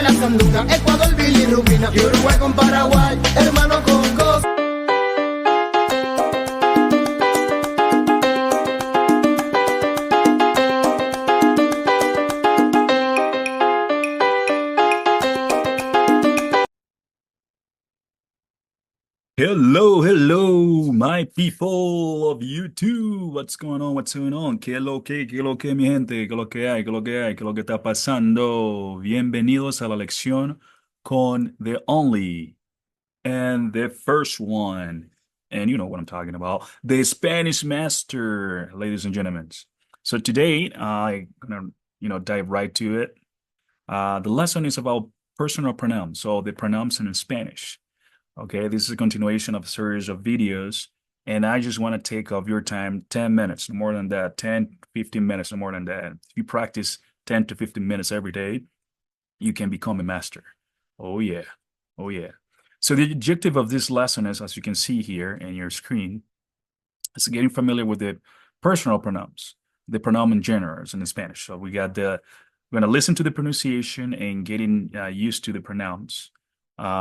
la sandunga, Ecuador, bilirrubina y Uruguay con Paraguay, hermano con cos. Hello, hello, my people of YouTube. What's going on? What's going on? ¿Qué lo que, mi gente? ¿Qué lo que hay? ¿Qué lo que hay? ¿Qué lo que está pasando? Bienvenidos a la lección con the only and the first one. And you know what I'm talking about. The Spanish master, ladies and gentlemen. So today, I'm gonna, dive right to it. The lesson is about personal pronouns. So the pronouns in Spanish. Okay, this is a continuation of a series of videos, and I just want to take of your time 10 minutes, no more than that, 10, 15 minutes, no more than that. If you practice 10 to 15 minutes every day, you can become a master. Oh yeah, oh yeah. So the objective of this lesson is, as you can see here in your screen, is getting familiar with the personal pronouns, the pronoun generals in Spanish. So we're going to listen to the pronunciation and getting used to the pronouns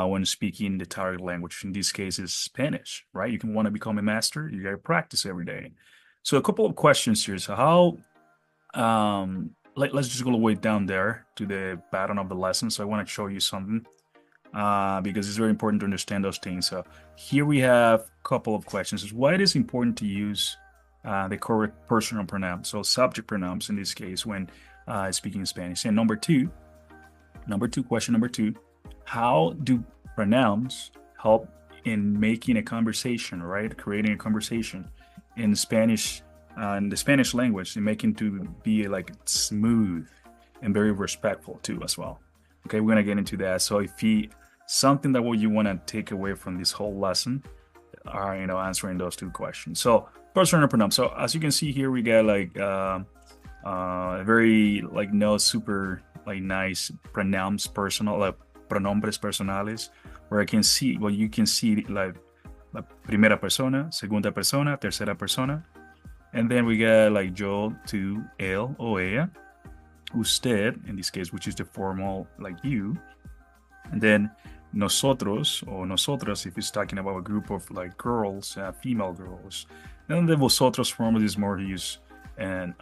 when speaking the target language. In this case, is Spanish, right? You can want to become a master. You got to practice every day. So a couple of questions here. So let's just go way down there to the bottom of the lesson. So I want to show you something because it's very important to understand those things. So here we have a couple of questions. Why it is important to use the correct personal pronoun, so subject pronouns in this case when speaking Spanish. And question number two, how do pronouns help in making a conversation, right? Creating a conversation in Spanish, in the Spanish language, and making to be like smooth and very respectful too as well. Okay, we're gonna get into that. So if something that what you want to take away from this whole lesson are answering those two questions. So personal pronoun. So as you can see here, we got like very like no super like nice pronouns personal pronombres personales, where you can see like la primera persona, segunda persona, tercera persona, and then we got like yo, tú, él o ella, usted in this case, which is the formal like you, and then nosotros or nosotras if it's talking about a group of like girls, female girls, and the vosotros form is more used in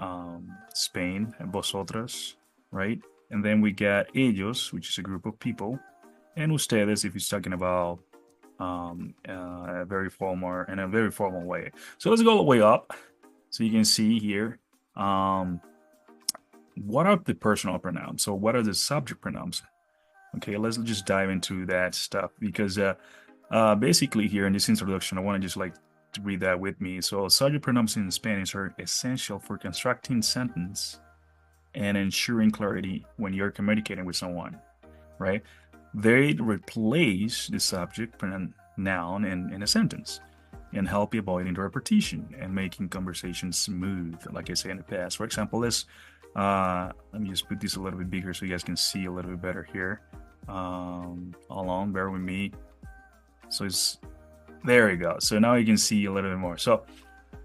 Spain, and vosotras, right? And then we got ellos, which is a group of people, and ustedes if it's talking about a very formal way. So let's go all the way up so you can see here what are the personal pronouns. So what are the subject pronouns? Okay, let's just dive into that stuff because basically here in this introduction, I want to just like to read that with me. So subject pronouns in Spanish are essential for constructing sentence and ensuring clarity when you're communicating with someone, right? They replace the subject noun in a sentence and help you avoid repetition and making conversation smooth, like I said in the past. For example, let me just put this a little bit bigger so you guys can see a little bit better here. Hold on, bear with me. So there you go. So now you can see a little bit more. So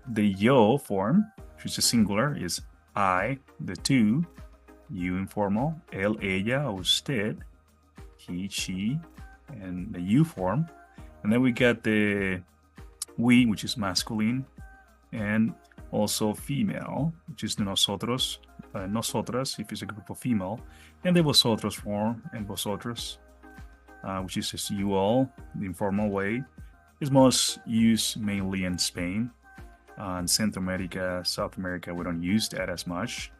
the yo form, which is a singular, is I, the tú, you informal, él, ella, usted, he, she, and the you form. And then we got the we, which is masculine, and also female, which is the nosotros, nosotras, if it's a group of female, and the vosotros form, and vosotros, which is just you all, the informal way, is most used mainly in Spain. In Central America, South America, we don't use that as much.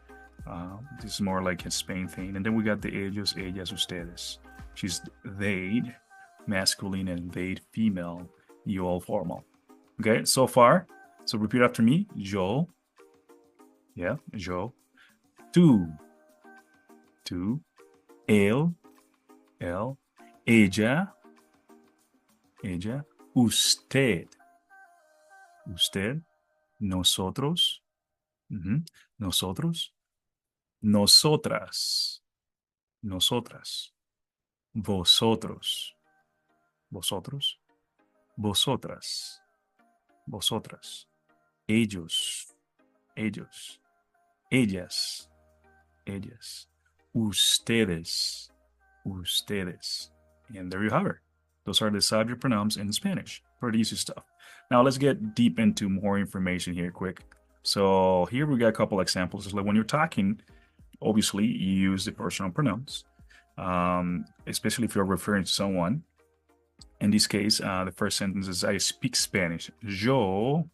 This is more like a Spain thing. And then we got the ellos, ellas, ustedes, which is they, masculine, and they, female, you all formal. Okay, so far. So repeat after me. Yo. Yeah, yo. Tú. Tú. Él. Él. Ella. Ella. Usted. Usted. Nosotros. Nosotros. Nosotras. Nosotras. Vosotros. Vosotros. Vosotras. Vosotras. Ellos. Ellos. Ellas. Ellas. Ustedes. ustedes. And there you have it. Those are the subject pronouns in Spanish. Pretty easy stuff. Now let's get deep into more information here quick. So here we got a couple examples. Like when you're talking, obviously you use the personal pronouns, especially if you're referring to someone. In this case, the first sentence is I speak Spanish. Yo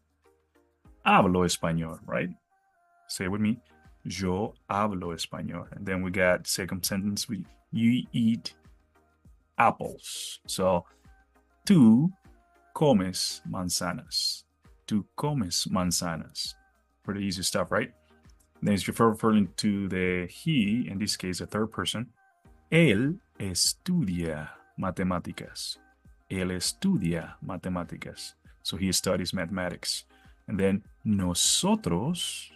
hablo español, right? Say it with me. Yo hablo español. And then we got second sentence, you eat apples. So, tú comes manzanas. Tú comes manzanas. Pretty easy stuff, right? Then if you're referring to the he, in this case, the third person, él estudia matemáticas. Él estudia matemáticas. So he studies mathematics. And then nosotros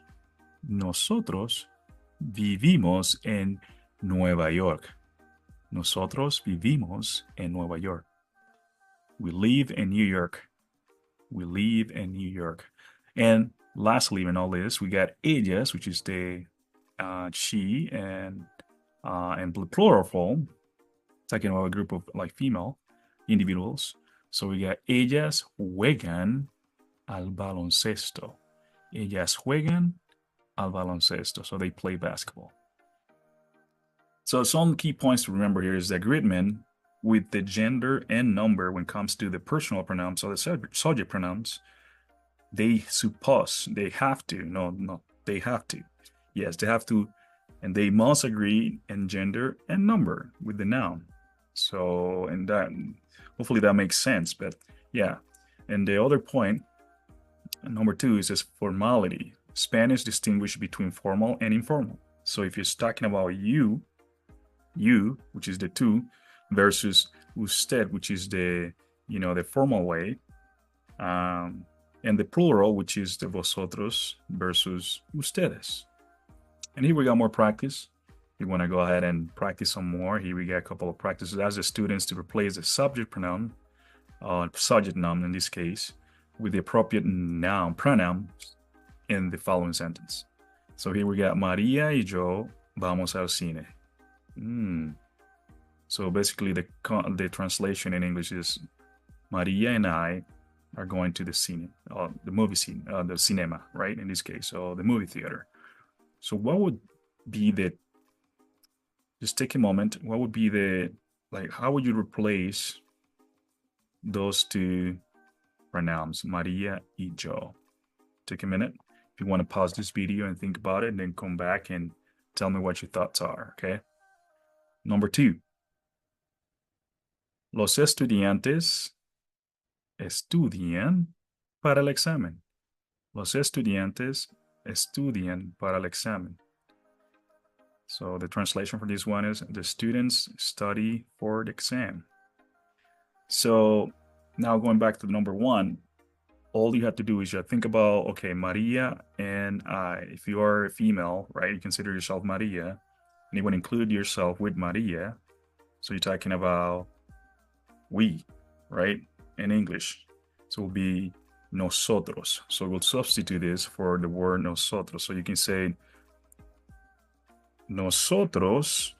vivimos en Nueva York. Nosotros vivimos en Nueva York. We live in New York. We live in New York. And lastly, in all this, we got ellas, which is the she and the plural form, talking about a group of like female individuals. So we got ellas juegan al baloncesto. Ellas juegan al baloncesto. So they play basketball. So some key points to remember here is that Gridman, with the gender and number when it comes to the personal pronouns or the subject pronouns, they suppose, they have to, they have to. Yes, they have to, and they must agree in gender and number with the noun. So, and that, hopefully that makes sense, but yeah. And the other point, number 2, is this formality. Spanish distinguishes between formal and informal. So if you're talking about you, which is the two, versus usted, which is the, the formal way, and the plural, which is the vosotros versus ustedes. And here we got more practice. You want to go ahead and practice some more. Here we got a couple of practices as the students to replace the subject pronoun, subject noun in this case, with the appropriate noun pronoun in the following sentence. So here we got María y yo vamos al cine. So basically the translation in English is Maria and I are going to the scene, the movie scene, the cinema, right? In this case, so the movie theater. So what would be just take a moment, what would be how would you replace those two pronouns, Maria y yo? Take a minute. If you want to pause this video and think about it, and then come back and tell me what your thoughts are, okay? Number 2. Los estudiantes estudian para el examen. Los estudiantes estudian para el examen. So the translation for this one is the students study for the exam. So now going back to number 1, all you have to do is you think about, okay, Maria and I. If you are a female, right, you consider yourself Maria, and you would include yourself with Maria. So you're talking about we, right, in English. So it will be nosotros. So we'll substitute this for the word nosotros. So you can say nosotros,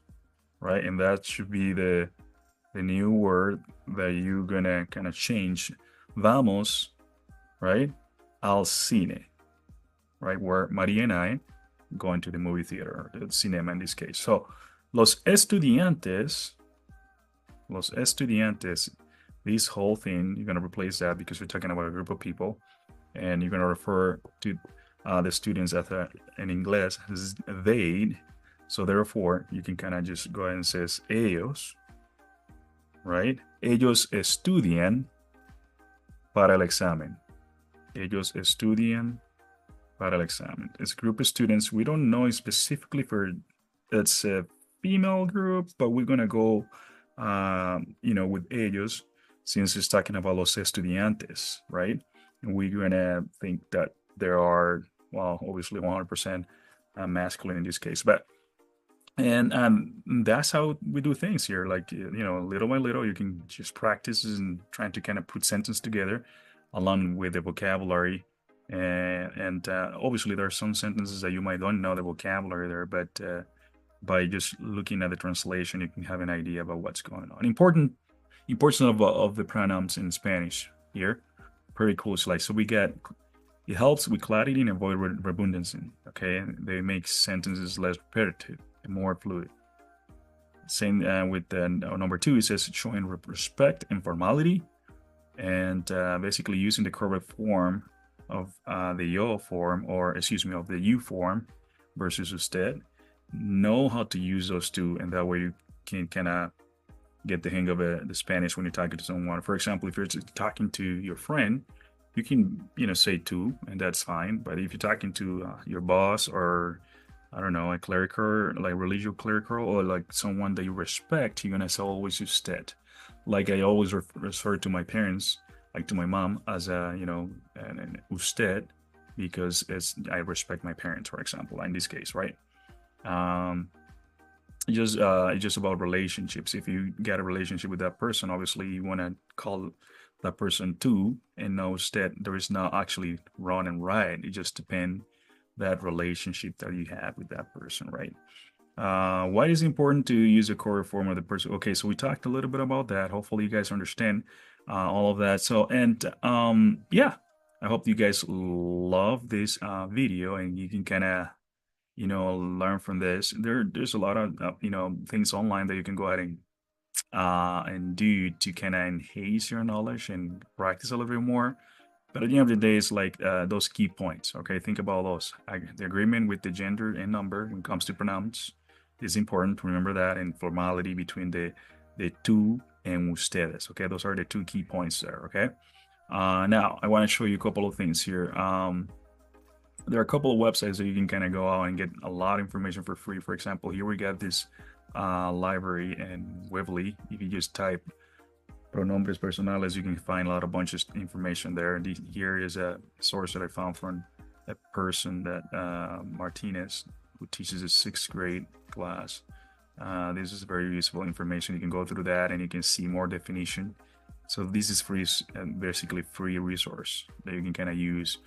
right, and that should be the new word that you're gonna kind of change. Vamos, right, al cine, right, where Maria and I going to the movie theater, the cinema in this case. So los estudiantes, this whole thing, you're going to replace that because you're talking about a group of people, and you're going to refer to the students as in English as they. So therefore, you can kind of just go ahead and say ellos, right? Ellos estudian para el examen. Ellos estudian para el examen. It's a group of students. We don't know specifically for it's a female group, but we're going to go with ellos, since it's talking about los estudiantes, right? And we're gonna think that there are, well, obviously 100% masculine in this case, but and that's how we do things here. Like, little by little, you can just practice and trying to kind of put sentences together along with the vocabulary, and obviously there are some sentences that you might don't know the vocabulary there, but by just looking at the translation, you can have an idea about what's going on. Importance of the pronouns in Spanish here, pretty cool slide. So we get, it helps with clarity and avoid redundancy. Okay, and they make sentences less repetitive and more fluid. Same with number 2, it says showing respect and formality, and basically using the correct form of the yo form, or excuse me, of the you form versus usted. Know how to use those two, and that way you can kind of get the hang of the Spanish when you're talking to someone. For example, if you're talking to your friend, you can, say tú, and that's fine. But if you're talking to your boss, or I don't know, a clerical, like religious clerical, or like someone that you respect, you're gonna say always usted. Like I always refer to my parents, like to my mom, as an usted, because I respect my parents, for example, in this case, right? Um, it's just about relationships. If you get a relationship with that person, obviously you want to call that person tú, and knows that there is not actually wrong and right. It just depends that relationship that you have with that person, right? Why is it important to use the correct form of the person? Okay, so we talked a little bit about that. Hopefully you guys understand all of that. So, and yeah, I hope you guys love this video, and you can kind of learn from this. There's a lot of things online that you can go ahead and do to kind of enhance your knowledge and practice a little bit more. But at the end of the day, it's like those key points. Okay, think about those. The agreement with the gender and number when it comes to pronouns is important to remember that, and formality between the tú and ustedes. Okay, those are the 2 key points there. Okay. Now I want to show you a couple of things here. There are a couple of websites that you can kind of go out and get a lot of information for free. For example, here we got this library and Weebly. If you just type pronombres personales, you can find a lot of bunches of information there. And here is a source that I found from a person that Martinez, who teaches a 6th grade class. This is very useful information. You can go through that and you can see more definition. So this is free, basically free resource that you can kind of use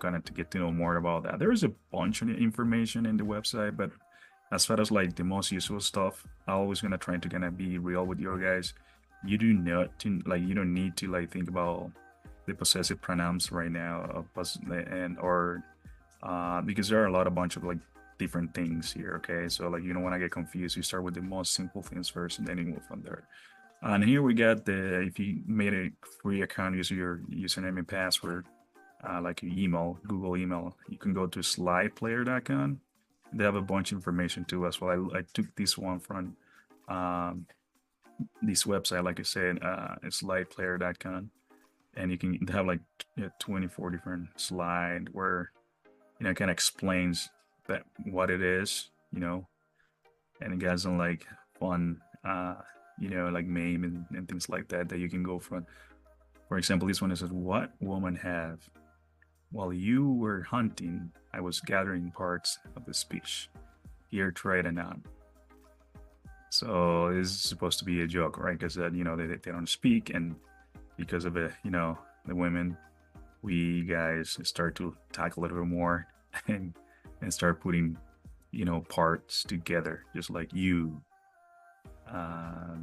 kind of to get to know more about that. There is a bunch of information in the website, but as far as like the most useful stuff, I'm always gonna try to kind of be real with you guys. You don't need to like think about the possessive pronouns right now, because there are a bunch of like different things here. Okay, so like you don't want to get confused. You start with the most simple things first, and then you move from there. And here we got if you made a free account using your username and password, like your email, Google email, you can go to slideplayer.com. They have a bunch of information too as well. I took this one from this website, like I said, it's slideplayer.com, and you can have like 24 different slides where kind of explains that what it is, and it has some like fun like meme and things like that you can go from. For example, this one says, "What woman have? While you were hunting, I was gathering parts of the speech. Here, try it out." So this is supposed to be a joke, right? Because they don't speak, and because of it, the women, we guys start to talk a little bit more and start putting parts together, just like you. I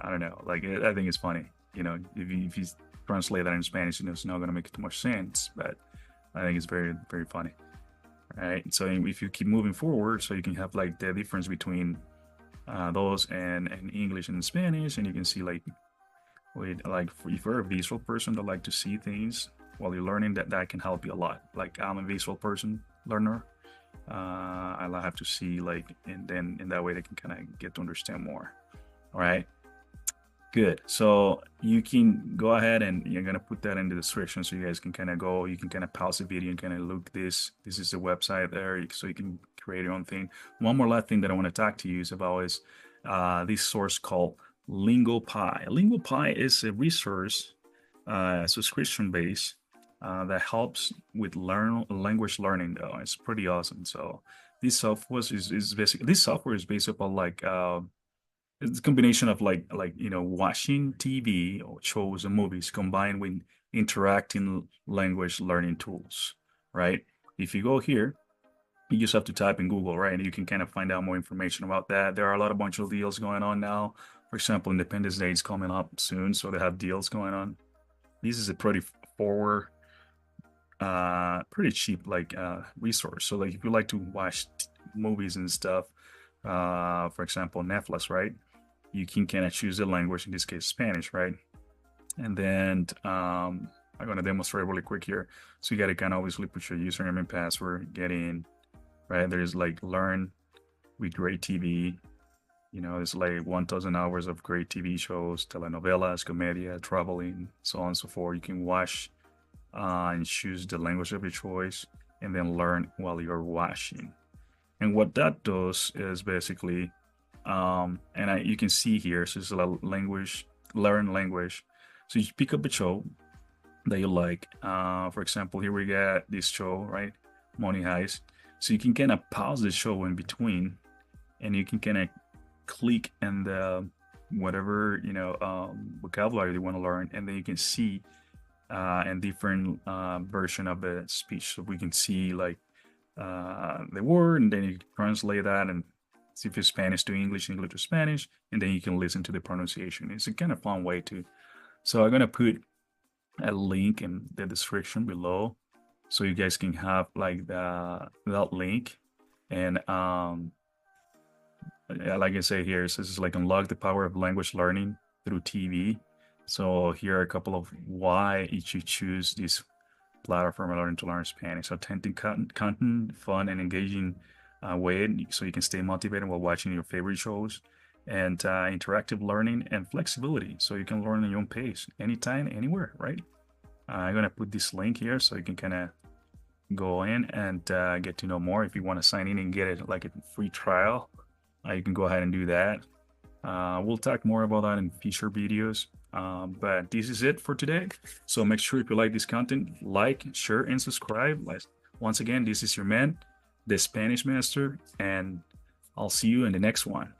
don't know, like I think it's funny, if you translate that in Spanish, it's not going to make too much sense, but I think it's very, very funny. All right, so if you keep moving forward, so you can have like the difference between those and English and Spanish, and you can see like if you're a visual person that like to see things while you're learning, that can help you a lot. Like I'm a visual person learner. I have to see and then in that way they can kind of get to understand more. All right, good. So you can go ahead and you're gonna put that in the description so you guys can kind of go. You can kind of pause the video and kind of look this. This is the website there, so you can create your own thing. One more last thing that I want to talk to you is about is this source called Ligopie. Ligopie is a resource, subscription base. That helps with language learning though. It's pretty awesome. So this software is based upon it's a combination of watching TV or shows and movies combined with interacting language learning tools, right? If you go here, You just have to type in Google, right? And you can kind of find out more information about that. There are a bunch of deals going on now. For example, Independence Day is coming up soon, so they have deals going on. This is a pretty forward, pretty cheap resource. So like if you like to watch movies and stuff, for example, Netflix, right? You can kind of choose the language, in this case, Spanish, right? And then I'm going to demonstrate really quick here. So you got to kind of obviously put your username and password, get in, right? There's like learn with great TV. You know, it's like 1,000 hours of great TV shows, telenovelas, comedia, traveling, so on and so forth. You can watch and choose the language of your choice and then learn while you're watching. And what that does is basically, you can see here, so it's a language, learn language. So you pick up a show that you like. For example, here we got this show, right? Money Heist. So you can kind of pause the show in between and you can kind of click in the whatever, vocabulary you want to learn. And then you can see in different version of the speech. So we can see like the word, and then you translate that and see if it's Spanish to English, English to Spanish, and then you can listen to the pronunciation. It's a kind of fun way to. So I'm gonna put a link in the description below, so you guys can have like that link, and like I say here, so this is like unlock the power of language learning through TV. So here are a couple of why you should choose this platform to learn Spanish. Authentic content, fun and engaging way, so you can stay motivated while watching your favorite shows, and interactive learning and flexibility, so you can learn at your own pace, anytime, anywhere, right? I'm gonna put this link here so you can kind of go in and get to know more. If you want to sign in and get it like a free trial, you can go ahead and do that. We'll talk more about that in future videos. But this is it for today. So make sure if you like this content, like, share, and subscribe. Once again, this is your man, the Spanish Master, and I'll see you in the next one.